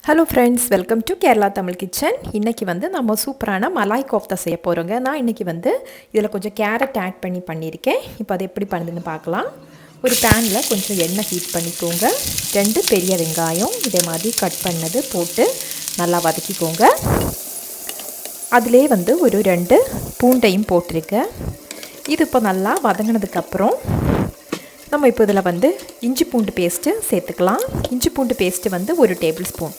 Hello friends, welcome to Kerala Tamil kitchen. இன்றைக்கி நம்ம சூப்பரான மலாய் கோஃப்தா செய்ய போகிறோங்க. நான் இன்றைக்கி இதில் கொஞ்சம் கேரட் ஆட் பண்ணியிருக்கேன். இப்போ அது எப்படி பண்ணுதுன்னு பார்க்கலாம். ஒரு பேனில் கொஞ்சம் எண்ணெய் ஹீட் பண்ணிக்கோங்க. 2 பெரிய வெங்காயம் இதே மாதிரி கட் பண்ணது போட்டு நல்லா வதக்கிக்கோங்க. அதிலே ஒரு 2 பூண்டையும் போட்டிருக்கேன். இது இப்போ நல்லா வதங்கினதுக்கப்புறம் நம்ம இப்போ இதில் இஞ்சி பூண்டு பேஸ்ட்டு சேர்த்துக்கலாம். இஞ்சி பூண்டு பேஸ்ட்டு 1 டேபிள் ஸ்பூன்.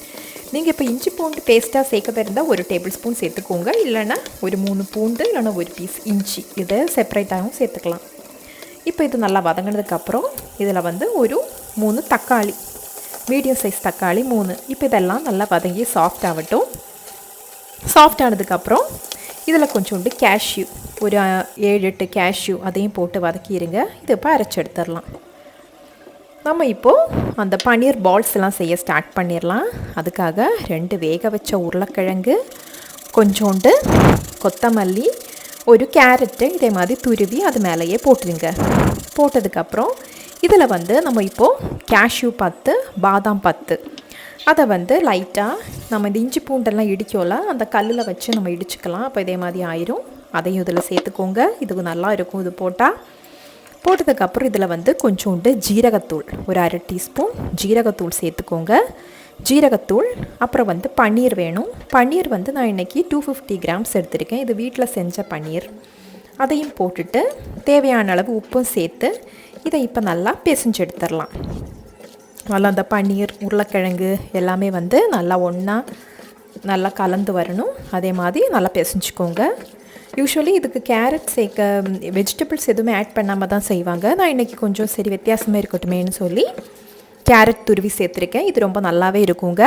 நீங்கள் இப்போ இஞ்சி பூண்டு பேஸ்ட்டாக சேர்க்கறதா இருந்தால் 1 டேபிள் ஸ்பூன் சேர்த்துக்கோங்க. இல்லைன்னா ஒரு 3 பூண்டு இல்லைன்னா 1 பீஸ் இஞ்சி இதை செப்பரேட்டாகவும் சேர்த்துக்கலாம். இப்போ இது நல்லா வதங்கினதுக்கப்புறம் இதில் ஒரு 3 தக்காளி, மீடியம் சைஸ் தக்காளி 3. இப்போ இதெல்லாம் நல்லா வதங்கி சாஃப்ட் ஆகட்டும். சாஃப்ட் ஆனதுக்கப்புறம் இதில் கொஞ்சோண்டு கேஷ்யூ, ஒரு 7-8 கேஷ்யூ அதையும் போட்டு வதக்கிடுங்க. இது இப்போ அரைச்சி எடுத்துடலாம். நம்ம இப்போது அந்த பன்னீர் பால்ஸ் எல்லாம் செய்ய ஸ்டார்ட் பண்ணிடலாம். அதுக்காக 2 வேக வச்ச உருளைக்கிழங்கு, கொஞ்சோண்டு கொத்தமல்லி, ஒரு கேரட்டு இதே மாதிரி துருவி அது மேலேயே போட்டுருங்க. போட்டதுக்கப்புறம் இதில் நம்ம இப்போது கேஷ்யூ 10, பாதாம் 10 அதை லைட்டாக நம்ம இந்த இஞ்சி பூண்டெல்லாம் இடிக்கோல அந்த கல்லில் வச்சு நம்ம இடிச்சுக்கலாம். அப்போ இதே மாதிரி ஆயிரும். அதையும் இதில் சேர்த்துக்கோங்க. இதுக்கு நல்லா இருக்கும் இது போட்டால். போட்டதுக்கப்புறம் இதில் கொஞ்சோண்டு ஜீரகத்தூள், ஒரு 1/2 டீஸ்பூன் ஜீரகத்தூள் சேர்த்துக்கோங்க. ஜீரகத்தூள் அப்புறம் பன்னீர் வேணும். பன்னீர் நான் இன்றைக்கி 250 கிராம்ஸ் எடுத்திருக்கேன். இது வீட்டில் செஞ்ச பன்னீர். அதையும் போட்டுட்டு தேவையான அளவு உப்பும் சேர்த்து இதை இப்போ நல்லா பிசைஞ்சு எடுத்துடலாம். நல்லா அந்த பன்னீர் உருளைக்கிழங்கு எல்லாமே நல்லா ஒன்றா நல்லா கலந்து வரணும். அதே மாதிரி நல்லா பிசைஞ்சுக்கோங்க. யூஸ்வலி இதுக்கு கேரட் சேர்க்க வெஜிடபிள்ஸ் எதுவுமே ஆட் பண்ணாமல் தான் செய்வாங்க. நான் இன்றைக்கி கொஞ்சம் சரி வித்தியாசமாக இருக்கட்டுமேன்னு சொல்லி கேரட் துருவி சேர்த்துருக்கேன். இது ரொம்ப நல்லாவே இருக்குங்க.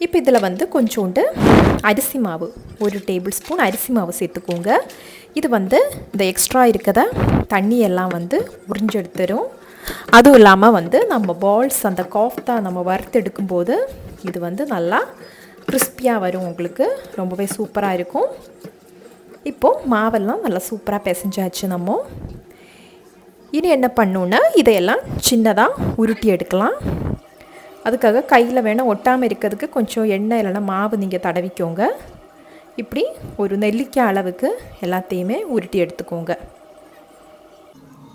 இப்போ இதில் கொஞ்சோண்டு அரிசி மாவு, 1 டேபிள் ஸ்பூன் அரிசி மாவு சேர்த்துக்கோங்க. இது இந்த எக்ஸ்ட்ரா இருக்கிற தண்ணியெல்லாம் உறிஞ்செடுத்துடும். அதுவும் இல்லாமல் நம்ம பால்ஸ் அந்த கோஃப்தா நம்ம வறுத்து எடுக்கும்போது இது நல்லா கிறிஸ்பியாக வரும். உங்களுக்கு ரொம்பவே சூப்பராக இருக்கும். இப்போது மாவெல்லாம் நல்லா சூப்பராக பிசைஞ்சாச்சு. நம்ம இனி என்ன பண்ணணுன்னா இதையெல்லாம் சின்னதாக உருட்டி எடுக்கலாம். அதுக்காக கையில் வேணால் ஒட்டாமல் இருக்கிறதுக்கு கொஞ்சம் எண்ணெய் இல்லைன்னா மாவு நீங்கள் தடவிக்கோங்க. இப்படி ஒரு நெல்லிக்காய் அளவுக்கு எல்லாத்தையுமே உருட்டி எடுத்துக்கோங்க.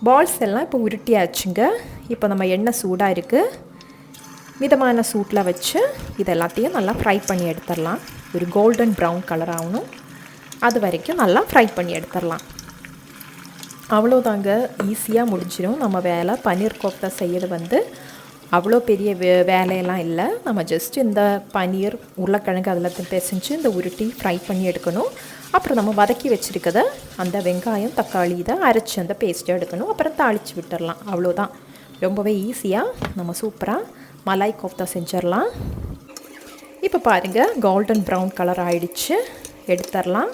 பால்ஸ் எல்லாம் இப்போ உருட்டியாச்சுங்க. இப்போ நம்ம எண்ணெய் சூடாக இருக்குது. மிதமான சூட்டில் வச்சு இது எல்லாத்தையும் நல்லா ஃப்ரை பண்ணி எடுத்துடலாம். ஒரு கோல்டன் ப்ரௌன் கலர் ஆகணும். அது வரைக்கும் நல்லா ஃப்ரை பண்ணி எடுத்துடலாம். அவ்வளோதாங்க, ஈஸியாக முடிஞ்சிடும் நம்ம வேலை. பன்னீர் கோஃப்தா செய்யறது அவ்வளோ பெரிய வேலையெல்லாம் இல்லை. நம்ம ஜஸ்ட் இந்த பன்னீர் உருளைக்கிழங்கு அதில் பிசைஞ்சு இந்த உருட்டி ஃப்ரை பண்ணி எடுக்கணும். அப்புறம் நம்ம வதக்கி வச்சுருக்கத அந்த வெங்காயம் தக்காளி இதை அரைச்சி அந்த பேஸ்ட்டை எடுக்கணும். அப்புறம் தாளித்து விட்டுடலாம். அவ்வளோதான். ரொம்பவே ஈஸியாக நம்ம சூப்பராக மலாய் கோஃப்தா செஞ்சிடலாம். இப்போ பாருங்கள், கோல்டன் ப்ரௌன் கலர் ஆகிடுச்சு. எடுத்துடலாம்.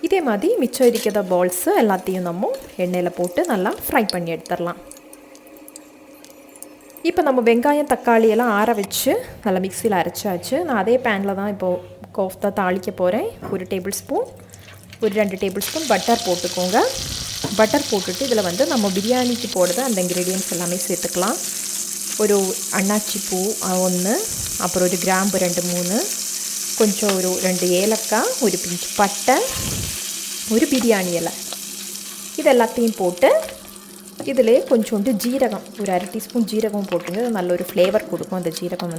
இதே மாதிரி மிச்சம் இருக்கிற பால்ஸு எல்லாத்தையும் நம்ம எண்ணெயில் போட்டு நல்லா ஃப்ரை பண்ணி எடுத்துடலாம். இப்போ நம்ம வெங்காயம் தக்காளி எல்லாம் ஆற வச்சு நல்லா மிக்சியில் அரைச்சாச்சு. நான் அதே பேனில் தான் இப்போது கோஃப்தா தாளிக்க போகிறேன். 1 டேபிள் ஸ்பூன், ஒரு 2 டேபிள் ஸ்பூன் பட்டர் போட்டுக்கோங்க. பட்டர் போட்டுட்டு இதில் நம்ம பிரியாணிக்கு போடுறது அந்த இன்க்ரீடியன்ட்ஸ் எல்லாமே சேர்த்துக்கலாம். ஒரு அன்னாச்சி பூ 1, அப்புறம் ஒரு கிராம்பு 2-3, கொஞ்சம் ஒரு 2 ஏலக்காய், ஒரு பிஞ்சு பட்டை, ஒரு பிரியாணி இலை, இது எல்லாத்தையும் போட்டு இதிலே கொஞ்சோண்டு ஜீரகம், ஒரு 1/2 டீஸ்பூன் ஜீரகம் போட்டுங்க. நல்ல ஒரு ஃப்ளேவர் கொடுக்கும் அந்த ஜீரகம்.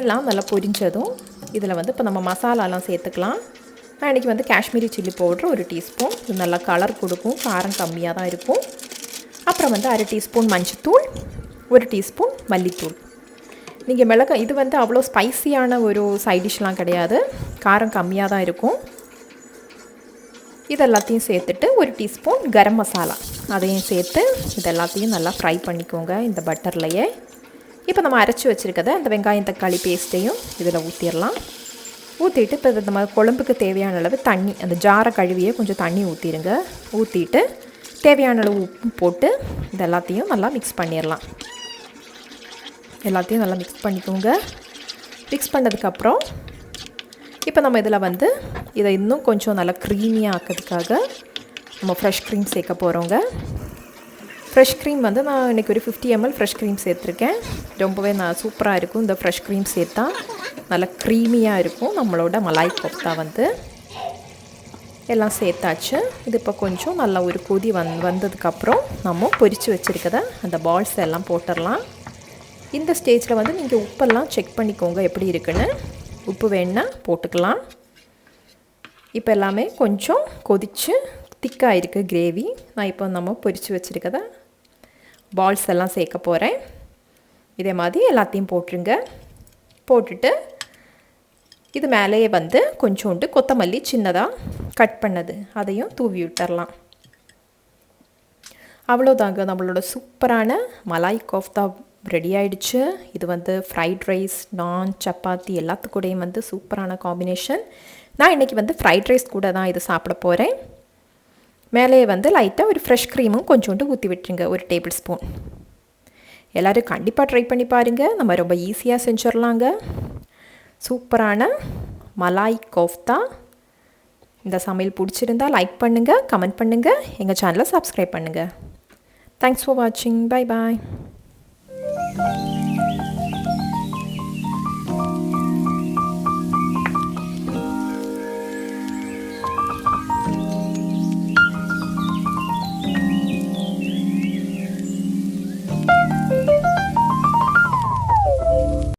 எல்லாம் நல்லா பொரிஞ்சதும் இதில் இப்போ நம்ம மசாலாலாம் சேர்த்துக்கலாம். நான் இன்றைக்கி காஷ்மீரி சில்லி பவுடர் 1 டீஸ்பூன். இது நல்லா கலர் கொடுக்கும், காரம் கம்மியாக தான் இருக்கும். அப்புறம் 1/2 டீஸ்பூன் மஞ்சத்தூள், 1 டீஸ்பூன் மல்லித்தூள். நீங்கள் மிளகாய் இது அவ்வளோ ஸ்பைசியான ஒரு சைட் டிஷ்லாம் கிடையாது, காரம் கம்மியாக தான் இருக்கும். இது எல்லாத்தையும் சேர்த்துட்டு 1 டீஸ்பூன் கரம் மசாலா அதையும் சேர்த்து இது எல்லாத்தையும் நல்லா ஃப்ரை பண்ணிக்கோங்க இந்த பட்டர்லையே. இப்போ நம்ம அரைச்சி வச்சுருக்கத அந்த வெங்காயம் தக்காளி பேஸ்ட்டையும் இதில் ஊற்றிடலாம். ஊற்றிட்டு இப்போ நம்ம குழம்புக்கு தேவையான அளவு தண்ணி, அந்த ஜாரை கழுவியே கொஞ்சம் தண்ணி ஊற்றிடுங்க. ஊற்றிட்டு தேவையான அளவு உப்பு போட்டு இது எல்லாத்தையும் நல்லா மிக்ஸ் பண்ணிடலாம். எல்லாத்தையும் நல்லா மிக்ஸ் பண்ணிக்கோங்க. மிக்ஸ் பண்ணதுக்கப்புறம் இப்போ நம்ம இதில் இதை இன்னும் கொஞ்சம் நல்லா க்ரீமியாக ஆக்கிறதுக்காக நம்ம ஃப்ரெஷ் க்ரீம் சேர்க்க போகிறோங்க. ஃப்ரெஷ் க்ரீம் வந்து நான் இன்றைக்கி ஒரு 50 ml ஃப்ரெஷ் க்ரீம் சேர்த்துருக்கேன். ரொம்பவே சூப்பராக இருக்கும் இந்த ஃப்ரெஷ் க்ரீம் சேர்த்தா. நல்லா க்ரீமியாக இருக்கும் நம்மளோட மலாய் கோஃப்தா வந்து. எல்லாம் சேர்த்தாச்சு. இது இப்போ கொஞ்சம் நல்லா ஒரு கொதி வந்ததுக்கப்புறம் நம்ம பொரித்து வச்சுருக்கத அந்த பால்ஸ் எல்லாம் போட்டுடலாம். இந்த ஸ்டேஜில் வந்து நீங்கள் உப்பெல்லாம் செக் பண்ணிக்கோங்க எப்படி இருக்குன்னு. உப்பு வேணுன்னா போட்டுக்கலாம். இப்போ எல்லாமே கொஞ்சம் கொதித்து திக்காக இருக்குது கிரேவி. நான் இப்போ நம்ம பொரித்து வச்சுருக்கத பால்ஸ் எல்லாம் சேர்க்க போகிறேன். இதே மாதிரி எல்லாத்தையும் போட்டுருங்க. போட்டுட்டு இது மேலேயே வந்து கொஞ்சோண்டு கொத்தமல்லி சின்னதாக கட் பண்ணது அதையும் தூவி விட்டுறலாம். அவ்வளோதாங்க, நம்மளோட சூப்பரான மலாய் கோஃப்தா ரெடி ஆகிடுச்சு. இது வந்து ஃப்ரைட் ரைஸ், நான், சப்பாத்தி எல்லாத்துக்கூடையும் வந்து சூப்பரான காம்பினேஷன். நான் இன்றைக்கி வந்து ஃப்ரைட் ரைஸ் கூட தான் இது சாப்பிட போகிறேன். மேலேயே வந்து லைட்டாக ஒரு ஃப்ரெஷ் க்ரீமும் கொஞ்சோண்டு ஊற்றி விட்டுருங்க, ஒரு டேபிள் ஸ்பூன். எல்லோரும் கண்டிப்பாக ட்ரை பண்ணி பாருங்கள். நம்ம ரொம்ப ஈஸியாக செஞ்சிடலாங்க. சூப்பரான மலாய் கோஃப்தா. இந்த சமையல் பிடிச்சிருந்தால் லைக் பண்ணுங்கள், கமெண்ட் பண்ணுங்கள், எங்கள் சேனலை சப்ஸ்கிரைப் பண்ணுங்கள். தேங்க்ஸ் ஃபார் வாட்சிங். Bye bye.